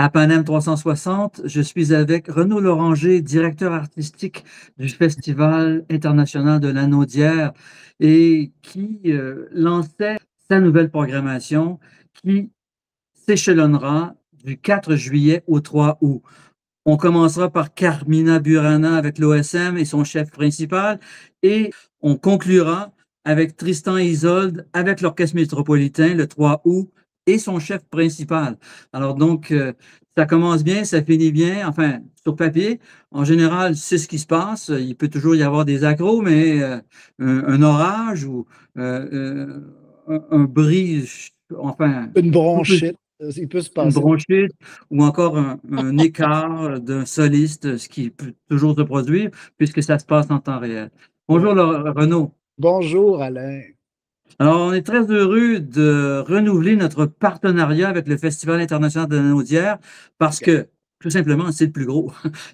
À Panem 360, je suis avec Renaud Loranger, directeur artistique du Festival international de l'Anaudière et qui lançait sa nouvelle programmation qui s'échelonnera du 4 juillet au 3 août. On commencera par Carmina Burana avec l'OSM et son chef principal et on conclura avec Tristan et Isolde avec l'Orchestre métropolitain le 3 août et son chef principal. Alors donc, ça commence bien, ça finit bien, enfin, sur papier. En général, c'est ce qui se passe. Il peut toujours y avoir des accros, mais un orage ou un bris, enfin, Une tout peut bronchite, il peut se une passer. bronchite ou encore un écart d'un soliste, ce qui peut toujours se produire puisque ça se passe en temps réel. Ouais. Bonjour Renaud. Bonjour Alain. Alors, on est très heureux de renouveler notre partenariat avec le Festival international de la Naudière parce OK. que, tout simplement, c'est le plus gros,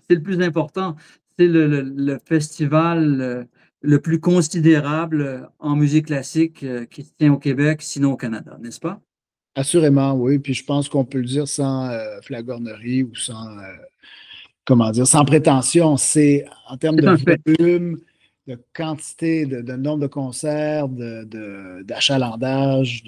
c'est le plus important, c'est le festival le plus considérable en musique classique qui se tient au Québec, sinon au Canada, n'est-ce pas? Assurément, oui. Puis je pense qu'on peut le dire sans flagornerie ou sans, comment dire, sans prétention. C'est en termes C'est de un fait. volume, de quantité, de nombre de concerts, d'achalandage,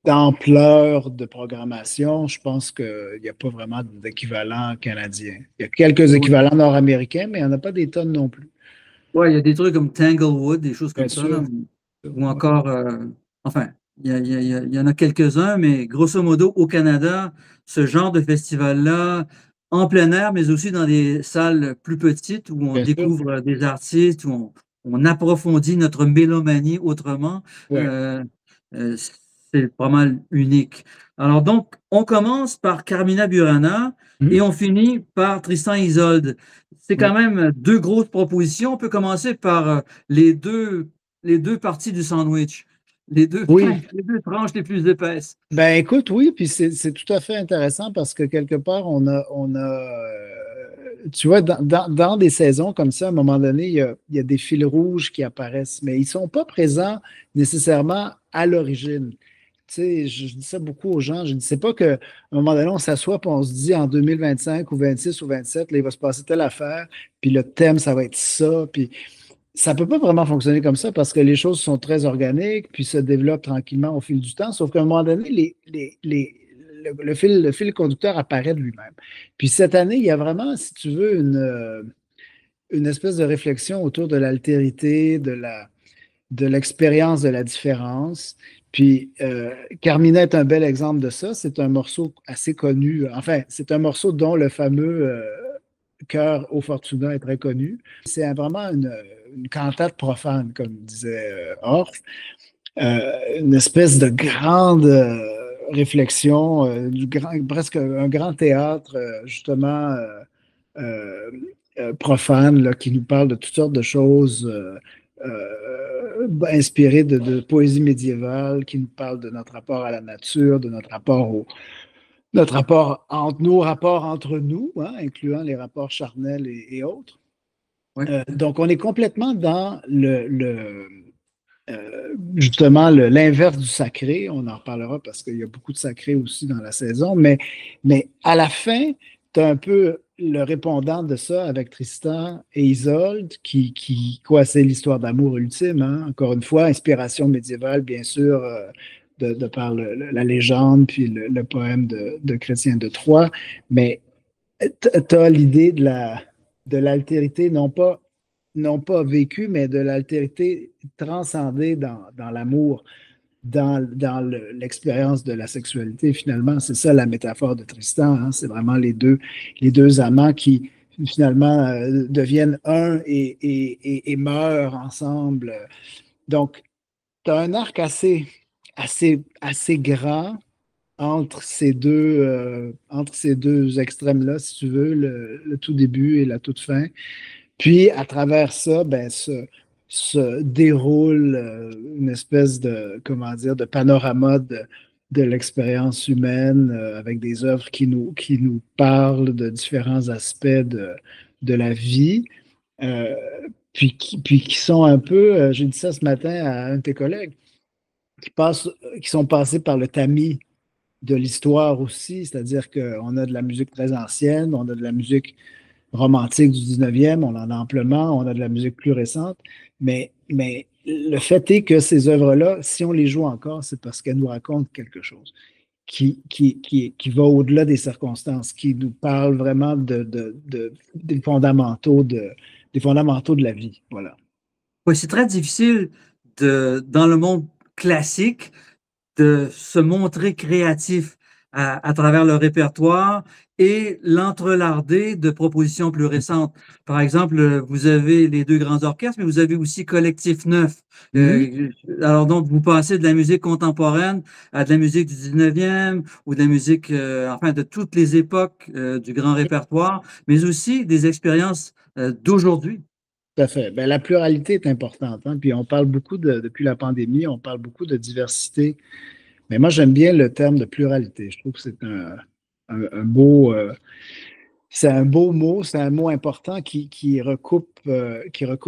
d'ampleur de programmation. Je pense qu'il n'y a pas vraiment d'équivalent canadien. Il y a quelques équivalents nord-américains, mais il n'y en a pas des tonnes non plus. Ouais, il y a des trucs comme Tanglewood, des choses Bien comme ça, là, sûr. ou Ouais. encore, enfin, il y en a quelques-uns, mais grosso modo, au Canada, ce genre de festival-là, en plein air, mais aussi dans des salles plus petites où on Bien sûr. découvre des artistes, où on approfondit notre mélomanie autrement, Oui. euh, euh, c'est pas mal unique. Alors donc, on commence par Carmina Burana et Mhm. on finit par Tristan et Isolde. C'est Oui. quand même deux grosses propositions. On peut commencer par les deux parties du sandwich, Oui. les deux tranches les plus épaisses. Ben écoute, oui, puis c'est tout à fait intéressant parce que quelque part, tu vois, dans des saisons comme ça, à un moment donné, il y a des fils rouges qui apparaissent, mais ils ne sont pas présents nécessairement à l'origine. Tu sais, je dis ça beaucoup aux gens, je ne sais pas qu'à un moment donné, on s'assoit et on se dit en 2025 ou 26 ou 27, là, il va se passer telle affaire, puis le thème, ça va être ça, puis ça ne peut pas vraiment fonctionner comme ça parce que les choses sont très organiques, puis se développent tranquillement au fil du temps. Sauf qu'à un moment donné, le fil conducteur apparaît de lui-même. Puis cette année, il y a vraiment, si tu veux, une espèce de réflexion autour de l'altérité, de l'expérience de la différence. Puis Carmina est un bel exemple de ça. C'est un morceau assez connu. Enfin, c'est un morceau dont le fameux Cœur au Fortuna est très connu. C'est vraiment une cantate profane, comme disait Orff. Une espèce de grande réflexion, presque un grand théâtre, justement, euh, profane, là, qui nous parle de toutes sortes de choses inspirées de poésie médiévale, qui nous parle de notre rapport à la nature, de notre rapport entre nos rapports entre nous, hein, incluant les rapports charnels et autres. Oui. Donc, on est complètement dans justement l'inverse du sacré. On en reparlera parce qu'il y a beaucoup de sacré aussi dans la saison. Mais à la fin, tu as un peu le répondant de ça avec Tristan et Isolde, quoi, c'est l'histoire d'amour ultime. Hein? Encore une fois, inspiration médiévale, bien sûr, de par la légende, puis le poème de Chrétien de Troyes. Mais tu as l'idée de l'altérité, non pas vécue, mais de l'altérité transcendée dans l'amour, dans l'expérience de la sexualité. Finalement, c'est ça la métaphore de Tristan. Hein. C'est vraiment les deux amants qui finalement deviennent un et meurent ensemble. Donc, tu as un arc assez grand entre ces deux extrêmes-là, si tu veux, le tout début et la toute fin. Puis, à travers ça, ben, se déroule une espèce de, comment dire, de panorama de l'expérience humaine avec des œuvres qui nous parlent de différents aspects de la vie, euh, puis qui sont un peu, j'ai dit ça ce matin à un de tes collègues, qui sont passés par le tamis de l'histoire aussi, c'est-à-dire qu'on a de la musique très ancienne, on a de la musique romantique du 19e, on en a amplement, on a de la musique plus récente, mais le fait est que ces œuvres-là, si on les joue encore, c'est parce qu'elles nous racontent quelque chose qui va au-delà des circonstances, qui nous parle vraiment des fondamentaux de la vie. Voilà. Oui, c'est très difficile dans le monde classique de se montrer créatif à travers le répertoire et l'entrelarder de propositions plus récentes. Par exemple, vous avez les deux grands orchestres, mais vous avez aussi Collectif Neuf. Mhm. Alors donc, vous passez de la musique contemporaine à de la musique du 19e ou de la musique, enfin, de toutes les époques du grand répertoire, mais aussi des expériences d'aujourd'hui. Tout à fait. Ben, la pluralité est importante, hein. Puis on parle beaucoup depuis la pandémie, on parle beaucoup de diversité. Mais moi, j'aime bien le terme de pluralité. Je trouve que c'est un beau, c'est un beau mot, c'est un mot important qui recoupe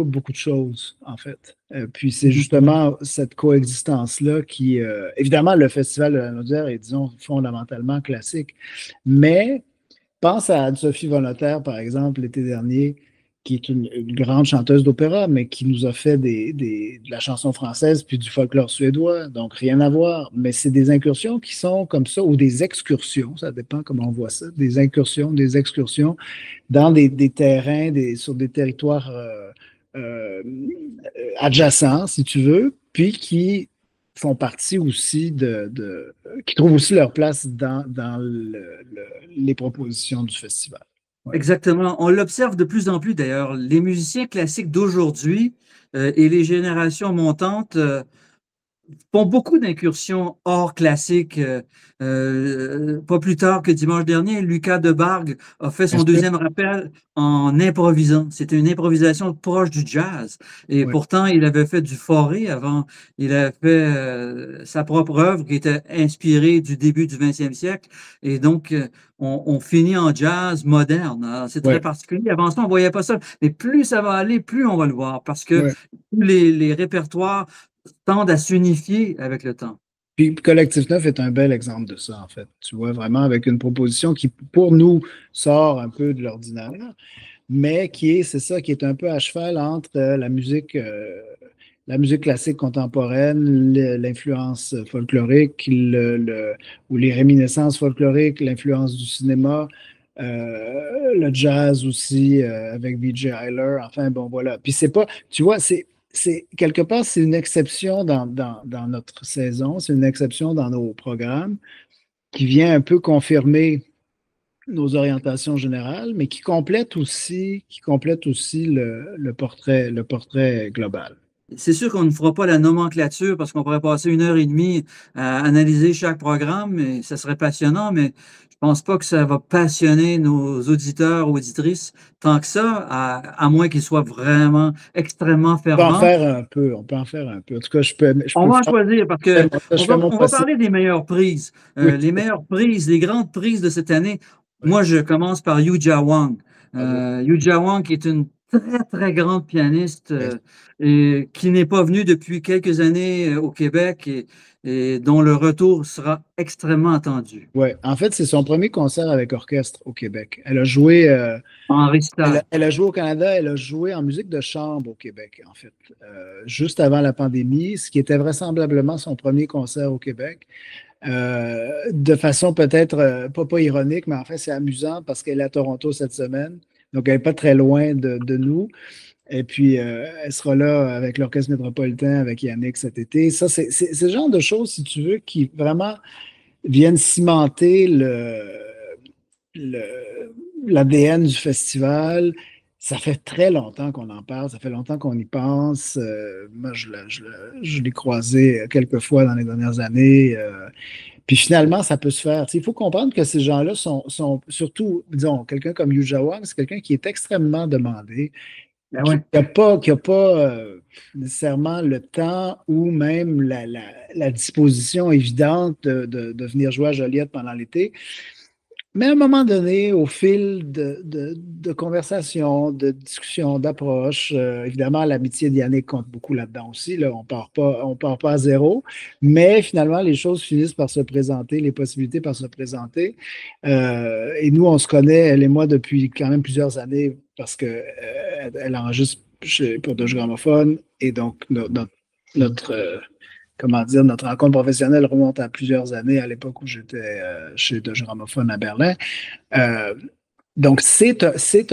beaucoup de choses, en fait. Puis c'est Mhm. justement cette coexistence-là qui, évidemment, le Festival de la Naudière est, disons, fondamentalement classique. Mais pense à Anne-Sophie Volontaire, par exemple, l'été dernier, qui est une grande chanteuse d'opéra, mais qui nous a fait de la chanson française puis du folklore suédois, donc rien à voir. Mais c'est des incursions qui sont comme ça, ou des excursions, ça dépend comment on voit ça, des incursions, des excursions dans des terrains, sur des territoires euh, adjacents, si tu veux, puis qui font partie aussi qui trouvent aussi leur place dans les propositions du festival. Ouais. Exactement. On l'observe de plus en plus d'ailleurs. Les musiciens classiques d'aujourd'hui et les générations montantes font beaucoup d'incursions hors classique. Pas plus tard que dimanche dernier, Lucas Debargue a fait Bien son sûr. deuxième rappel en improvisant. C'était une improvisation proche du jazz. Et Ouais. pourtant, il avait fait du forêt avant. Il avait fait sa propre œuvre qui était inspirée du début du 20e siècle. Et donc, on finit en jazz moderne. Alors, c'est très Ouais. particulier. Avant ça, on voyait pas ça. Mais plus ça va aller, plus on va le voir. Parce que Ouais. tous les répertoires tendent à s'unifier avec le temps. Puis Collectif Neuf est un bel exemple de ça, en fait. Tu vois, vraiment avec une proposition qui, pour nous, sort un peu de l'ordinaire, mais c'est ça, qui est un peu à cheval entre la musique classique contemporaine, l'influence folklorique, ou les réminiscences folkloriques, l'influence du cinéma, le jazz aussi, avec V.J. Ayler. Enfin, bon, voilà. Puis c'est pas, tu vois, quelque part, c'est une exception dans notre saison, c'est une exception dans nos programmes qui vient un peu confirmer nos orientations générales, mais qui complète aussi le portrait global. C'est sûr qu'on ne fera pas la nomenclature parce qu'on pourrait passer 1 heure et demie à analyser chaque programme, mais ça serait passionnant, mais je pense pas que ça va passionner nos auditeurs, auditrices tant que ça, à moins qu'ils soient vraiment extrêmement On peut en fervents. faire un peu, on peut en faire un peu. En tout cas, je On peux va en faire, choisir parce que je fais mon on va possible. parler des meilleures prises. Oui, Les meilleures prises, les grandes prises de cette année. oui, Moi, je commence par Yuja Wang. bravo. Yuja Wang, qui est une très, très grande pianiste Oui. et qui n'est pas venue depuis quelques années au Québec et dont le retour sera extrêmement attendu. Ouais. En fait, c'est son premier concert avec orchestre au Québec. Elle a joué, En elle a, récital. elle a joué au Canada, elle a joué en musique de chambre au Québec, en fait, juste avant la pandémie, ce qui était vraisemblablement son premier concert au Québec. De façon peut-être pas ironique, mais en fait, c'est amusant parce qu'elle est à Toronto cette semaine. Donc, elle n'est pas très loin de nous. Et puis, elle sera là avec l'Orchestre métropolitain, avec Yannick cet été. Ça, c'est le genre de choses, si tu veux, qui vraiment viennent cimenter l'ADN du festival. Ça fait très longtemps qu'on en parle, ça fait longtemps qu'on y pense. Moi, je l'ai croisé quelques fois dans les dernières années. Puis finalement, ça peut se faire. Tu sais, il faut comprendre que ces gens-là sont surtout, disons, quelqu'un comme Yu Jawang, c'est quelqu'un qui est extrêmement demandé, Ben qui ouais. n'a pas nécessairement le temps ou même la disposition évidente de venir jouer à Joliette pendant l'été. Mais à un moment donné, au fil de conversations, de discussions, d'approches, évidemment, l'amitié d'Yannick compte beaucoup là-dedans aussi. Là, on part pas à zéro, mais finalement, les choses finissent par se présenter, les possibilités par se présenter. Et nous, on se connaît, elle et moi, depuis quand même plusieurs années, parce que elle enregistre pour Doge Gramophone, et donc notre, comment dire, notre rencontre professionnelle remonte à plusieurs années, à l'époque où j'étais chez Doge Gramophone à Berlin. Euh, donc, c'est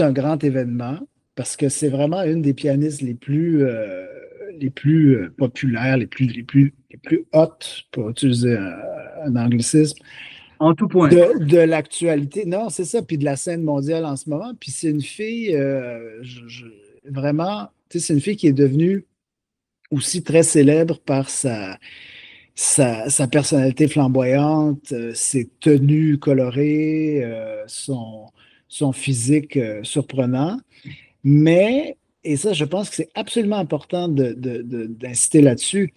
un grand événement parce que c'est vraiment une des pianistes les plus populaires, les plus hautes, pour utiliser un anglicisme, En tout point. de l'actualité. Non, c'est ça, puis de la scène mondiale en ce moment. Puis c'est une fille, vraiment, tu sais, c'est une fille qui est devenue aussi très célèbre par sa personnalité flamboyante, ses tenues colorées, son physique surprenant. Mais, et ça, je pense que c'est absolument important d'insister là-dessus,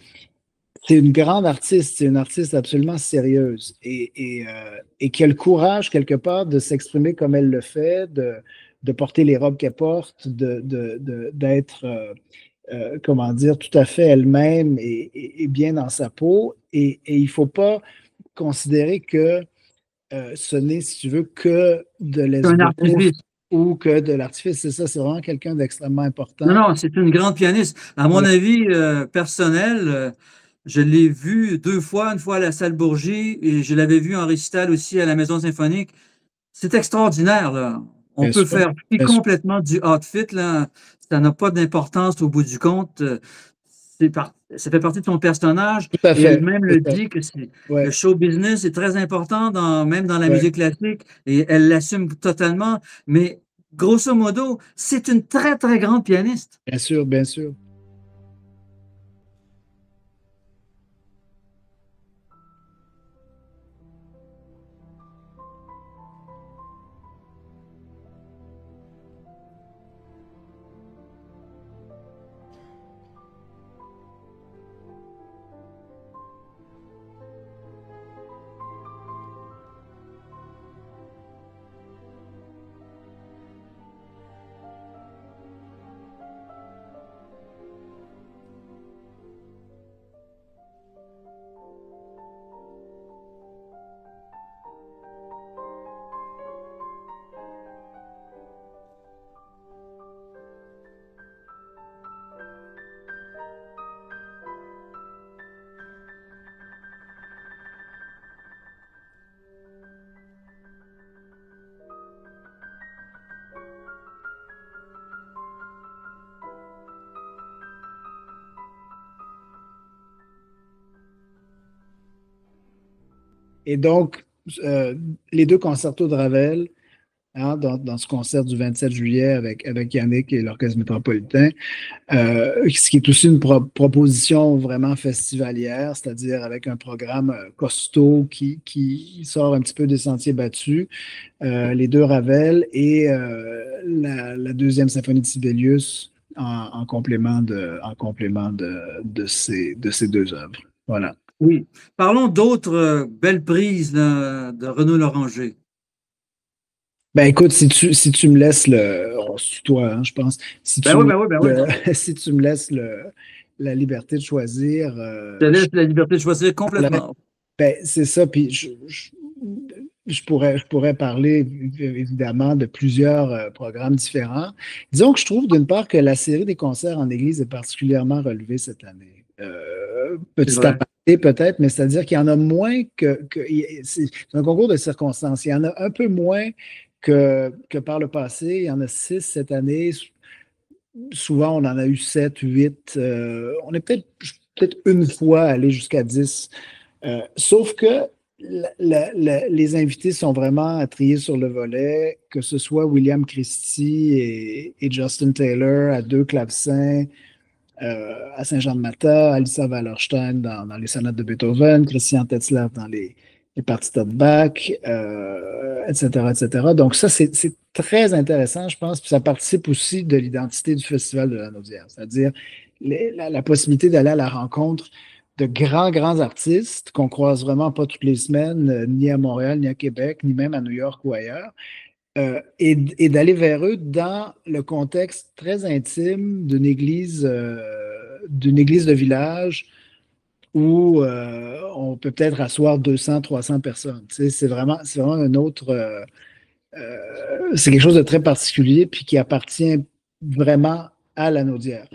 c'est une grande artiste, c'est une artiste absolument sérieuse et qui a le courage, quelque part, de s'exprimer comme elle le fait, de porter les robes qu'elle porte, d'être comment dire, tout à fait elle-même et bien dans sa peau. Et il ne faut pas considérer que ce n'est, si tu veux, que de C'est un l'esbrouf artifice. ou que de l'artifice. C'est ça, c'est vraiment quelqu'un d'extrêmement Non, important. non, c'est une grande pianiste. À mon Ouais, avis personnel, je l'ai vue deux fois, une fois à la salle Bourget et je l'avais vue en récital aussi à la Maison Symphonique. C'est extraordinaire, là. On bien peut sûr, faire fi bien sûr. complètement du outfit, là. Ça n'a pas d'importance au bout du compte. Ça fait partie de son personnage Tout à et fait, elle-même c'est le ça. dit que le Ouais, show business est très important même dans la ouais, musique classique et elle l'assume totalement. Mais grosso modo, c'est une très, très grande pianiste. bien sûr, bien sûr. Et donc, euh, les deux concertos de Ravel, hein, dans ce concert du 27 juillet avec Yannick et l'Orchestre métropolitain, ce qui est aussi une proposition vraiment festivalière, c'est-à-dire avec un programme costaud qui sort un petit peu des sentiers battus. Les deux Ravel et la deuxième symphonie de Sibelius en complément de ces deux œuvres. Voilà. Oui. Parlons d'autres belles prises là, de Renaud Loranger. Ben écoute, si tu me laisses on se tutoie, hein, je pense. Si Ben tu oui, me, ben oui, ben oui. si tu me laisses la liberté de choisir, Je te laisse la liberté de choisir complètement. ben, c'est ça. Puis je pourrais parler évidemment de plusieurs programmes différents. Disons que je trouve d'une part que la série des concerts en église est particulièrement relevée cette année. C'est Petit vrai. aparté peut-être, mais c'est-à-dire qu'il y en a moins c'est un concours de circonstances. Il y en a un peu moins que par le passé. Il y en a 6 cette année. Souvent, on en a eu 7, 8. On est peut-être une fois allé jusqu'à 10. Sauf que les invités sont vraiment triés sur le volet, que ce soit William Christie et Justin Taylor à deux clavecins, à Saint-Jean-de-Matha, Alissa Wallerstein dans les sonates de Beethoven, Christian Tetzlaff dans les partitas de Bach, etc., etc. Donc ça, c'est très intéressant, je pense, puis ça participe aussi de l'identité du Festival de la Naudière, c'est-à-dire la possibilité d'aller à la rencontre de grands, grands artistes qu'on croise vraiment pas toutes les semaines, ni à Montréal, ni à Québec, ni même à New York ou ailleurs, et d'aller vers eux dans le contexte très intime d'une église de village où on peut peut-être asseoir 200, 300 personnes. Tu sais, c'est vraiment un autre. C'est quelque chose de très particulier puis qui appartient vraiment à la Naudière.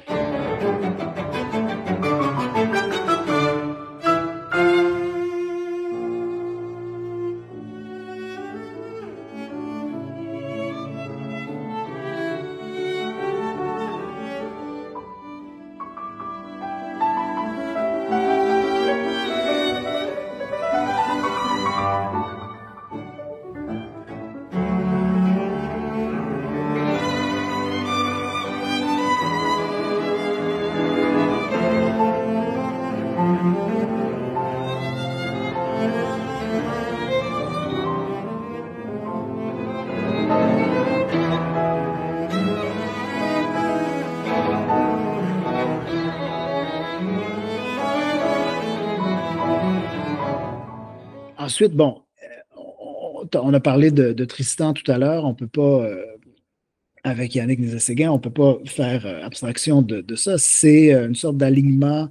Ensuite, bon, on a parlé de Tristan tout à l'heure. On peut pas, avec Yannick Nézet-Séguin, on peut pas faire abstraction de ça. C'est une sorte d'alignement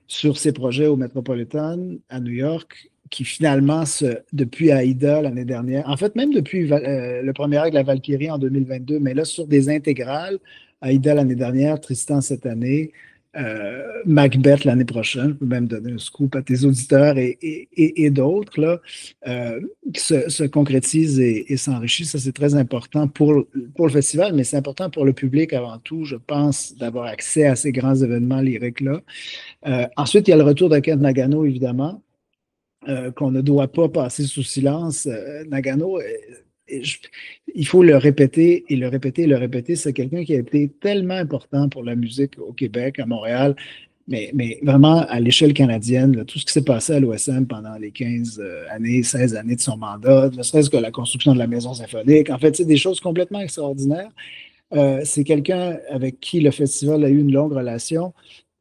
sur ses projets au Metropolitan à New York, qui finalement, depuis Aïda l'année dernière, en fait, même depuis le premier acte de la Valkyrie en 2022, mais là, sur des intégrales, Aïda l'année dernière, Tristan cette année, Macbeth l'année prochaine, je peux même donner un scoop à tes auditeurs et d'autres, là, qui se concrétisent et s'enrichissent. Ça, c'est très important pour le festival, mais c'est important pour le public avant tout, je pense, d'avoir accès à ces grands événements lyriques-là. Ensuite, il y a le retour de Kent Nagano, évidemment, qu'on ne doit pas passer sous silence. Nagano, il faut le répéter et le répéter et le répéter. C'est quelqu'un qui a été tellement important pour la musique au Québec, à Montréal, mais vraiment à l'échelle canadienne. Là, tout ce qui s'est passé à l'OSM pendant les 15 années, 16 années de son mandat, ne serait-ce que la construction de la maison symphonique. En fait, c'est des choses complètement extraordinaires. C'est quelqu'un avec qui le festival a eu une longue relation.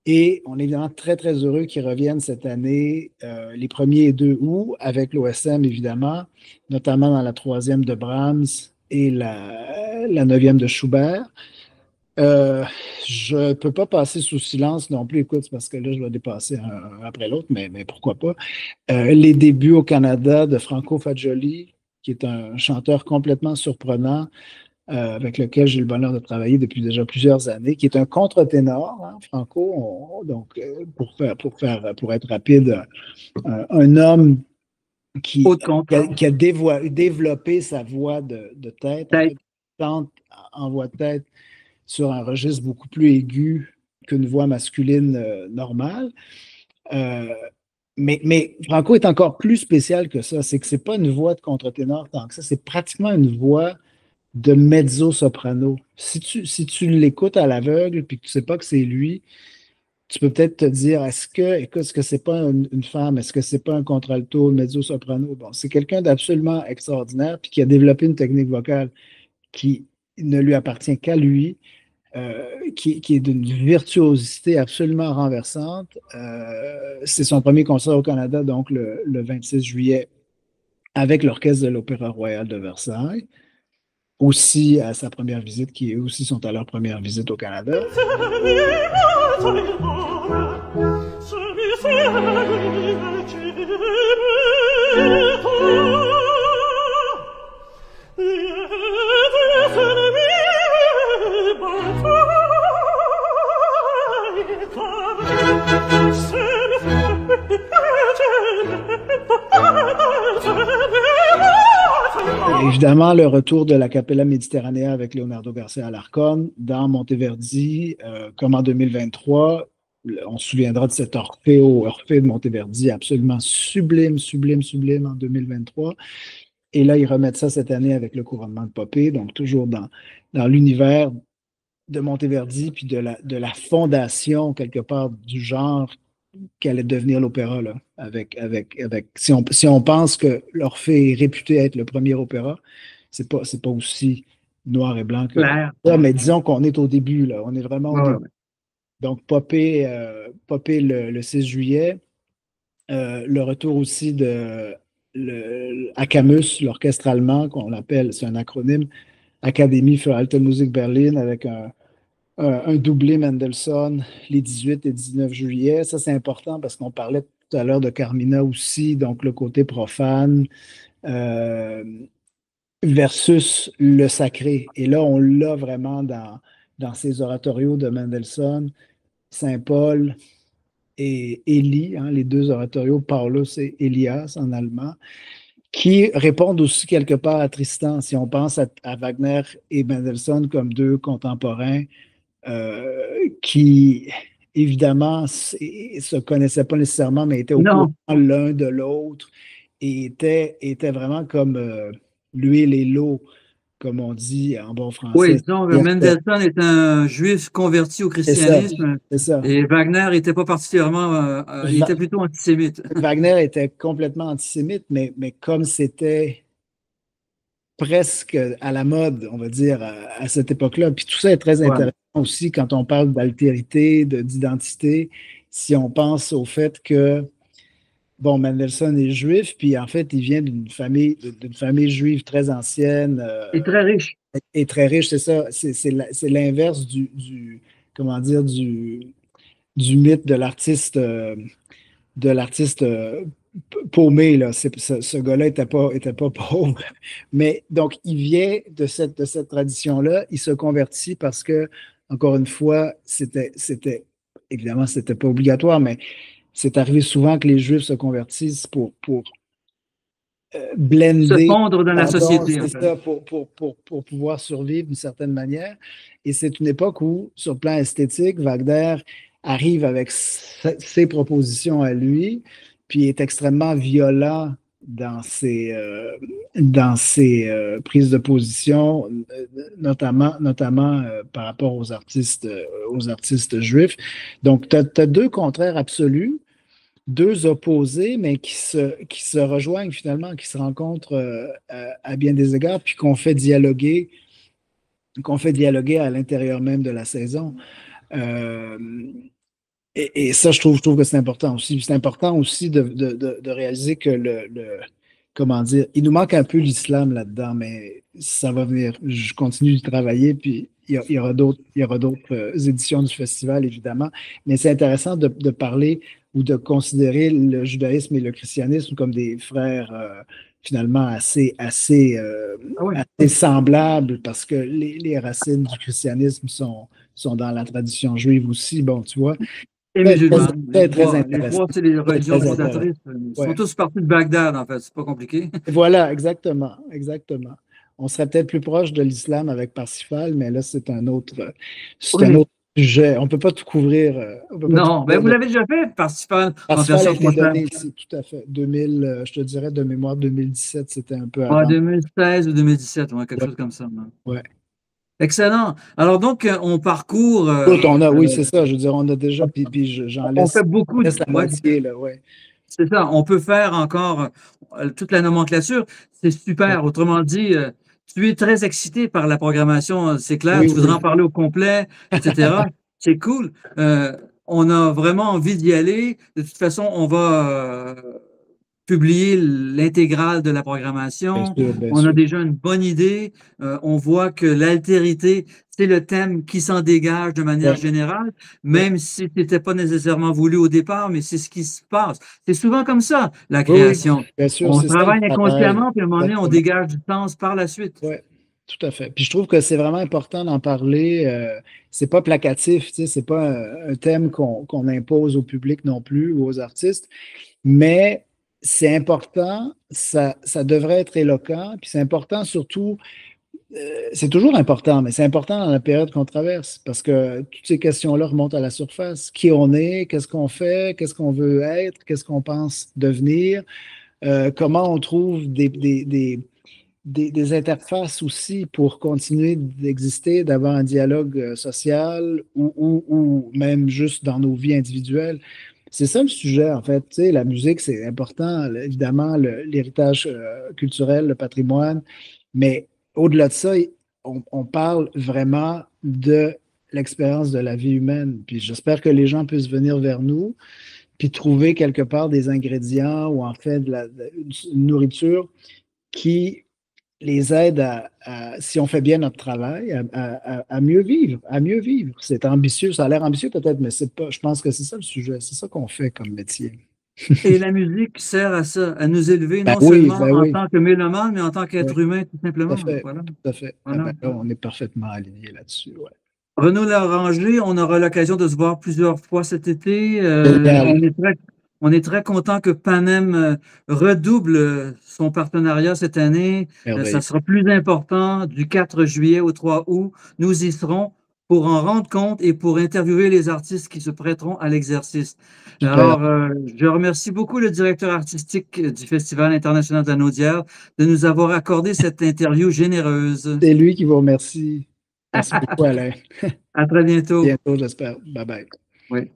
Et on est évidemment très, très heureux qu'ils reviennent cette année, les 1er et 2 août, avec l'OSM, évidemment, notamment dans la 3e de Brahms et la 9e de Schubert. Je ne peux pas passer sous silence non plus, écoute, parce que là, je vais dépasser un après l'autre, mais pourquoi pas. Les débuts au Canada de Franco Fagioli, qui est un chanteur complètement surprenant, avec lequel j'ai le bonheur de travailler depuis déjà plusieurs années, qui est un contre-ténor, hein, Franco. Donc, pour être rapide, un homme qui a développé sa voix de tête, en fait, chante en voix de tête sur un registre beaucoup plus aigu qu'une voix masculine normale. Mais Franco est encore plus spécial que ça. C'est que c'est pas une voix de contre-ténor tant que ça. C'est pratiquement une voix de mezzo-soprano. Si tu l'écoutes à l'aveugle puis que tu ne sais pas que c'est lui, tu peux peut-être te dire, est-ce que c'est pas une femme? Est-ce que c'est pas un contralto, mezzo-soprano? Bon, c'est quelqu'un d'absolument extraordinaire puis qui a développé une technique vocale qui ne lui appartient qu'à lui, qui est d'une virtuosité absolument renversante. C'est son premier concert au Canada, donc le 26 juillet, avec l'Orchestre de l'Opéra Royal de Versailles. Aussi à sa première visite, qui aussi sont à leur première visite au Canada. Évidemment, le retour de la Capella Mediterranea avec Leonardo Garcia Alarcón dans Monteverdi, comme en 2023. On se souviendra de cet Orphée de Monteverdi, absolument sublime, sublime, sublime en 2023. Et là, ils remettent ça cette année avec le couronnement de Poppée, donc toujours dans l'univers de Monteverdi, puis de la fondation, quelque part, du genre qu'allait devenir l'opéra, là, si on pense que l'Orphée est réputé être le premier opéra, c'est pas aussi noir et blanc que ça, mais disons qu'on est au début, là, on est vraiment au début. Donc, popé le 6 juillet. Le retour aussi de ACAMUS, l'orchestre allemand, qu'on appelle, c'est un acronyme, Académie für Alte Musik Berlin, avec un doublé Mendelssohn les 18 et 19 juillet. Ça, c'est important parce qu'on parlait tout à l'heure de Carmina aussi, donc le côté profane versus le sacré. Et là, on l'a vraiment dans ces oratorios de Mendelssohn, Saint-Paul et Élie, hein, les deux oratorios, Paulus et Elias en allemand, qui répondent aussi quelque part à Tristan. Si on pense à Wagner et Mendelssohn comme deux contemporains qui, évidemment, se connaissaient pas nécessairement, mais étaient au courant Non, l'un de l'autre et étaient vraiment comme l'huile et l'eau, comme on dit en bon oui, français. disons que C'est-à-dire que Mendelssohn est un juif converti au c'est ça, christianisme c'est ça. et Wagner n'était pas particulièrement, il était plutôt antisémite. Wagner était complètement antisémite, mais comme c'était presque à la mode, on va dire, à cette époque-là. Puis tout ça est très Ouais. intéressant aussi quand on parle d'altérité, d'identité. Si on pense au fait que, bon, Mendelssohn est juif, puis en fait, il vient d'une famille juive très ancienne Et très riche. et très riche, c'est ça. C'est l'inverse comment dire, du mythe de l'artiste paumé, là. Ce gars-là était pas pauvre. Mais donc, il vient de cette tradition-là. Il se convertit parce que, encore une fois, évidemment, c'était pas obligatoire, mais c'est arrivé souvent que les Juifs se convertissent pour Se blender, fondre dans la pardon, société, en c'est fait. ça, pour pouvoir survivre d'une certaine manière. Et c'est une époque où, sur le plan esthétique, Wagner arrive avec ses propositions à lui, puis est extrêmement violent dans ses prises de position, notamment par rapport aux artistes juifs. Donc, tu as deux contraires absolus, deux opposés, mais qui se rejoignent finalement, qui se rencontrent à bien des égards, puis qu'on fait dialoguer à l'intérieur même de la saison. Euh, et ça, je trouve que c'est important aussi. C'est important aussi de réaliser que comment dire, il nous manque un peu l'islam là-dedans, mais ça va venir. Je continue de travailler, puis il y aura d'autres éditions du festival, évidemment. Mais c'est intéressant de parler ou de considérer le judaïsme et le christianisme comme des frères finalement Ah oui. assez semblables parce que les racines du christianisme sont dans la tradition juive aussi. Bon, tu vois, Et très, très, musulmane. très Les intéressant. trois, c'est les Très, religions très intéressant. fondatrices. Ils sont Ouais. tous partis de Bagdad, en fait. C'est pas compliqué. Voilà, exactement, exactement. On serait peut-être plus proche de l'islam avec Parsifal, mais là, c'est un Oui. autre sujet. On peut pas tout couvrir. On peut pas tout Non, ben couvrir vous l'avez déjà fait, Parsifal, en Parsifal a version été française. donné ici, tout à fait. 2000, je te dirais de mémoire 2017, c'était un peu En avant. 2016 ou 2017, ouais, quelque Ouais, chose comme ça. Ouais. ouais. Excellent. Alors donc, on parcourt, Écoute, oui, c'est ça. Je veux dire, on a déjà, puis on fait beaucoup, laisse la ouais, moitié, là, ouais. c'est ça. On peut faire encore toute la nomenclature. C'est Ouais. super. Autrement dit, tu es très excité par la programmation, c'est clair. Oui, Tu voudrais oui. en parler au complet, etc. C'est cool. On a vraiment envie d'y aller. De toute façon, on va publier l'intégrale de la Bien programmation. sûr, bien On a sûr. déjà une bonne idée. On voit que l'altérité, c'est le thème qui s'en dégage de manière Ouais, générale, ouais. même si ce n'était pas nécessairement voulu au départ, mais c'est ce qui se passe. C'est souvent comme ça, la Oui, oui, création. bien sûr, On c'est ça le travaille travail. inconsciemment, puis à un moment donné, on Exactement. dégage du sens par la suite. Oui, tout à fait. Puis je trouve que c'est vraiment important d'en parler. C'est pas placatif, tu sais, c'est pas un thème qu'on impose au public non plus ou aux artistes, mais c'est important, ça devrait être éloquent, puis c'est important surtout, c'est toujours important, mais c'est important dans la période qu'on traverse, parce que toutes ces questions-là remontent à la surface. Qui on est, qu'est-ce qu'on fait, qu'est-ce qu'on veut être, qu'est-ce qu'on pense devenir, comment on trouve des interfaces aussi pour continuer d'exister, d'avoir un dialogue social ou même juste dans nos vies individuelles. C'est ça le sujet, en fait. Tu sais, la musique, c'est important, évidemment, l'héritage culturel, le patrimoine, mais au-delà de ça, on parle vraiment de l'expérience de la vie humaine. Puis j'espère que les gens puissent venir vers nous, puis trouver quelque part des ingrédients ou en fait une nourriture qui les aide si on fait bien notre travail, à mieux vivre, à mieux vivre. C'est ambitieux, ça a l'air ambitieux peut-être, mais c'est pas, je pense que c'est ça le sujet, c'est ça qu'on fait comme métier. Et la musique sert à ça, à nous élever non Ben seulement en oui, tant que mélomane, mais en tant oui, qu'être humain, tout tout à simplement. fait, Voilà. tout à fait. Ah Voilà. ben là, on est parfaitement alignés là-dessus, ouais. Renaud Loranger, on aura l'occasion de se voir plusieurs fois cet été. Génial, On est très content que Panem redouble son partenariat cette année. Ça merveilleux. sera plus important du 4 juillet au 3 août. Nous y serons pour en rendre compte et pour interviewer les artistes qui se prêteront à l'exercice. Super. Alors, je remercie beaucoup le directeur artistique du Festival international de la Naudière de nous avoir accordé cette interview généreuse. C'est lui qui vous remercie. Merci beaucoup, Alain. À très bientôt. Bientôt, j'espère. Bye bye. Oui.